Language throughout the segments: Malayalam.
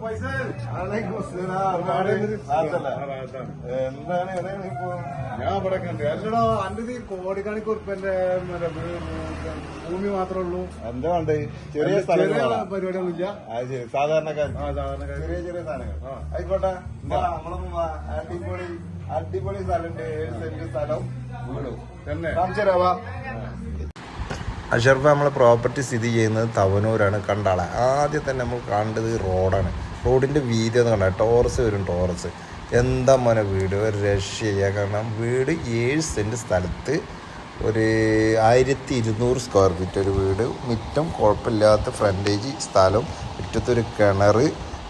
എന്താണ് ഇപ്പൊ ഞാൻ ഇവിടെ കണ്ടു അല്ലടോ അന്റെ കോടിക്കണക്കിന് ഉറുപ്പന്റെ ഭൂമി മാത്രമേ ഉള്ളൂ. എന്താ വേണ്ടേ? ചെറിയ പരിപാടിയൊന്നുമില്ല. സാധാരണക്കാർ ചെറിയ ചെറിയ സാധനങ്ങൾ ആയിക്കോട്ടെ. അടിപൊളി അടിപൊളി സ്ഥലമുണ്ട്. 7 സെന്റ് സ്ഥലം വീടും തന്നെ കാണിച്ചരാവാ. അഷറഫ് നമ്മളെ പ്രോപ്പർട്ടി സ്ഥിതി ചെയ്യുന്നത് തവനൂരാണ്. കണ്ടാളെ ആദ്യം തന്നെ നമുക്ക് കാണേണ്ടത് റോഡാണ്. റോഡിൻ്റെ വീതി ഒന്ന് കണ്ടാൽ ടോറസ് വരും. ടോറസ് എന്താ മോനെ വീട് ഒരു രക്ഷയില്ല. കാരണം വീട് 7 സെന്റ് സ്ഥലത്ത് ഒരു 1200 സ്ക്വയർ ഫീറ്റ് ഒരു വീട്. മുറ്റം കുഴപ്പമില്ലാത്ത ഫ്രണ്ടേജ് സ്ഥലം, മുറ്റത്തൊരു കിണർ,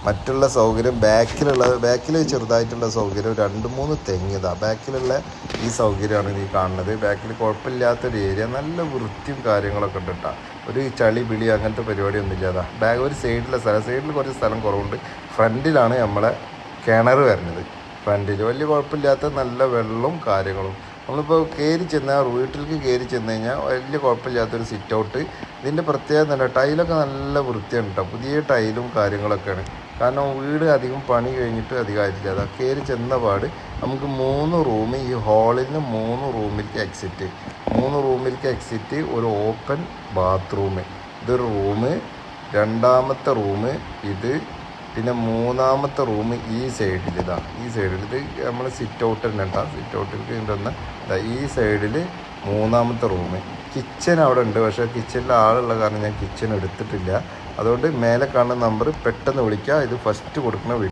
മറ്റുള്ള സൗകര്യം ബാക്കിൽ ചെറുതായിട്ടുള്ള സൗകര്യം 2-3 തെങ്ങിതാ ബാക്കിലുള്ള ഈ സൗകര്യമാണ് ഈ കാണുന്നത്. ബാക്കിൽ കുഴപ്പമില്ലാത്തൊരു ഏരിയ, നല്ല വൃത്തിയും കാര്യങ്ങളൊക്കെ ഉണ്ട് കേട്ടോ. ഒരു ചളി പിളി അങ്ങനത്തെ പരിപാടിയൊന്നും ഇല്ലാതാ. ഒരു സൈഡിലെ സൈഡിൽ കുറച്ച് സ്ഥലം കുറവുണ്ട്. ഫ്രണ്ടിലാണ് നമ്മളെ കിണർ വരുന്നത്. ഫ്രണ്ടിൽ വലിയ കുഴപ്പമില്ലാത്ത നല്ല വെള്ളവും കാര്യങ്ങളും. നമ്മളിപ്പോൾ വീട്ടിലേക്ക് കയറി ചെന്ന് കഴിഞ്ഞാൽ വലിയ കുഴപ്പമില്ലാത്തൊരു സിറ്റ് ഔട്ട്. ഇതിൻ്റെ പ്രത്യേകത തന്നെ ടൈലൊക്കെ നല്ല വൃത്തിയാണ് കേട്ടോ. പുതിയ ടൈലും കാര്യങ്ങളൊക്കെയാണ്. കാരണം വീട് അധികം പണി കഴിഞ്ഞിട്ട് അധികമായിട്ടില്ല. അതാ കയറി ചെന്ന പാട് നമുക്ക് 3 റൂം, ഈ ഹാളിൽ നിന്ന് 3 റൂമിലേക്ക് എക്സിറ്റ്, ഒരു ഓപ്പൺ ബാത്റൂം. ഇതൊരു റൂം, രണ്ടാമത്തെ റൂം ഇത്, പിന്നെ മൂന്നാമത്തെ റൂം ഈ സൈഡിൽ. ഇത് നമ്മൾ സിറ്റ് ഔട്ട് തന്നെ കേട്ടോ. സിറ്റ് ഔട്ടിലേക്ക് കൊണ്ടുവന്ന ഈ സൈഡിൽ മൂന്നാമത്തെ റൂം. കിച്ചൺ അവിടെ ഉണ്ട്, പക്ഷേ കിച്ചണിൽ ആളുള്ള കാരണം ഞാൻ കിച്ചൺ എടുത്തിട്ടില്ല. അതുകൊണ്ട് മേലെ കാണുന്ന നമ്പർ പെട്ടെന്ന് വിളിക്കുക. ഇത് ഫസ്റ്റ് കൊടുക്കുന്ന